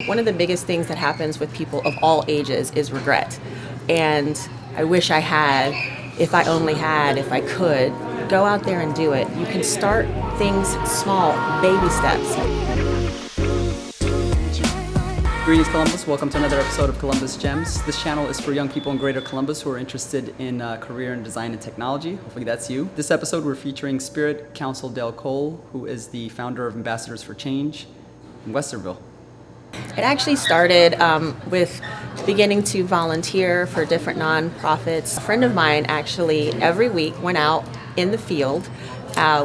One of the biggest things that happens with people of all ages is regret. And I wish I had, if I only had, if I could, go out there and do it. You can start things small, baby steps. Greetings, Columbus. Welcome to another episode of Columbus GEMZ. This channel is for young people in Greater Columbus who are interested in career in design and technology. Hopefully that's you. This episode we're featuring Spirit Council Del Col, who is the founder of Ambassadors for Change in Westerville. It actually started with beginning to volunteer for different nonprofits. A friend of mine actually every week went out in the field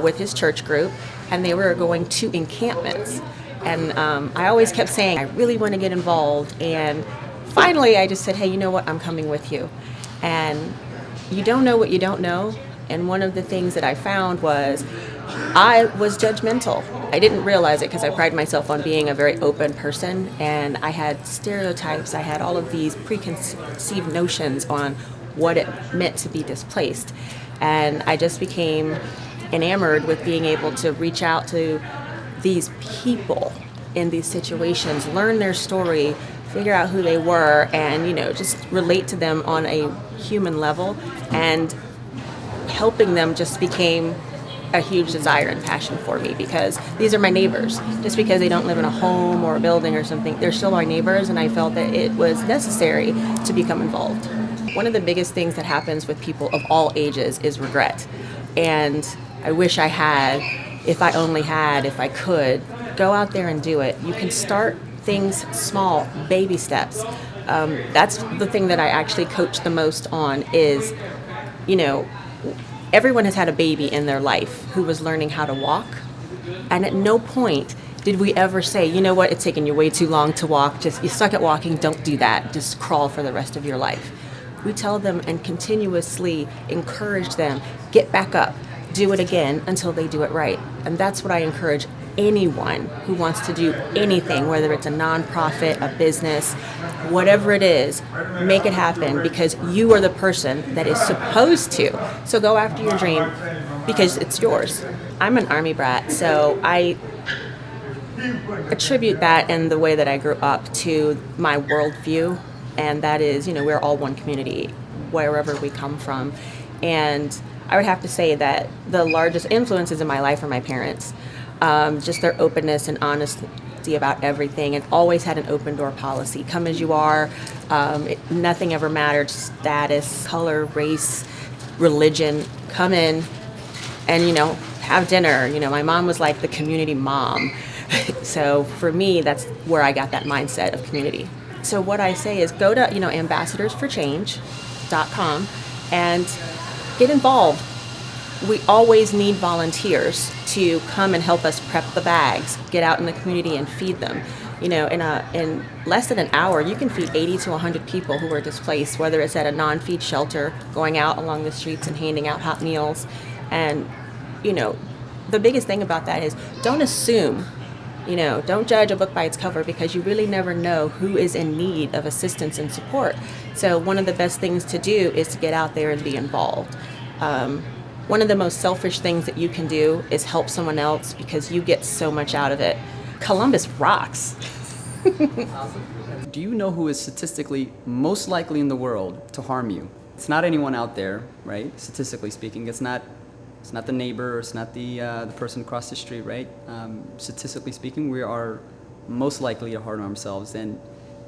with his church group, and they were going to encampments. And I always kept saying, I really want to get involved. And finally, I just said, hey, you know what? I'm coming with you. And you don't know what you don't know. And one of the things that I found was I was judgmental. I didn't realize it because I pride myself on being a very open person. And I had stereotypes. I had all of these preconceived notions on what it meant to be displaced. And I just became enamored with being able to reach out to these people in these situations, learn their story, figure out who they were, and just relate to them on a human level. And helping them just became a huge desire and passion for me, because these are my neighbors. Just because they don't live in a home or a building or something, they're still my neighbors, and I felt that it was necessary to become involved. One of the biggest things that happens with people of all ages is regret. And I wish I had, if I only had, if I could, go out there and do it. You can start things small, baby steps. That's the thing that I actually coach the most on is, everyone has had a baby in their life who was learning how to walk. And at no point did we ever say, you know what, it's taking you way too long to walk. Just, you suck at walking, don't do that. Just crawl for the rest of your life. We tell them and continuously encourage them, get back up. Do it again until they do it right. And that's what I encourage anyone who wants to do anything, whether it's a nonprofit, a business, whatever it is, make it happen, because you are the person that is supposed to. So go after your dream because it's yours. I'm an Army brat, so I attribute that and the way that I grew up to my worldview, and that is, we're all one community wherever we come from. And I would have to say that the largest influences in my life are my parents. Just their openness and honesty about everything, and always had an open door policy. Come as you are. Nothing ever mattered. Status, color, race, religion. Come in and, have dinner. My mom was like the community mom. So for me, that's where I got that mindset of community. So what I say is go to, ambassadorsforchange.com and get involved. We always need volunteers to come and help us prep the bags, get out in the community and feed them. In less than an hour, you can feed 80 to 100 people who are displaced, whether it's at a non-feed shelter, going out along the streets and handing out hot meals. And, the biggest thing about that is don't assume, don't judge a book by its cover, because you really never know who is in need of assistance and support. So one of the best things to do is to get out there and be involved. One of the most selfish things that you can do is help someone else, because you get so much out of it. Columbus rocks. Do you know who is statistically most likely in the world to harm you? It's not anyone out there, right? Statistically speaking, it's not the neighbor, or it's not the person across the street, right? Statistically speaking, we are most likely to harm ourselves, and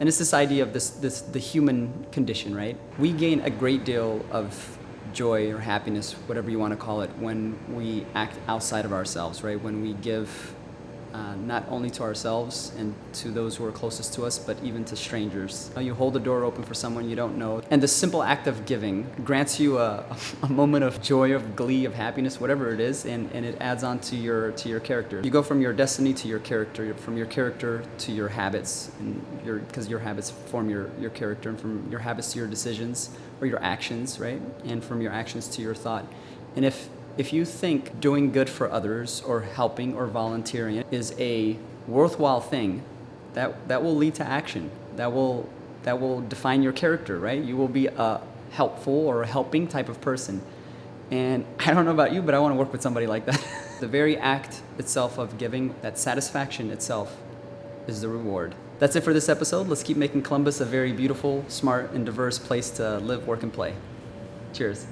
it's this idea of the human condition, right? We gain a great deal of joy or happiness, whatever you want to call it, when we act outside of ourselves, right? When we give not only to ourselves and to those who are closest to us, but even to strangers. You hold the door open for someone you don't know, and the simple act of giving grants you a moment of joy, of glee, of happiness, whatever it is, and it adds on to your character. You go from your destiny to your character, from your character to your habits, and because your habits form your character, and from your habits to your decisions or your actions, right? And from your actions to your thought. And if you think doing good for others or helping or volunteering is a worthwhile thing, that will lead to action. That will define your character, right? You will be a helpful or a helping type of person. And I don't know about you, but I want to work with somebody like that. The very act itself of giving, that satisfaction itself, is the reward. That's it for this episode. Let's keep making Columbus a very beautiful, smart, and diverse place to live, work, and play. Cheers.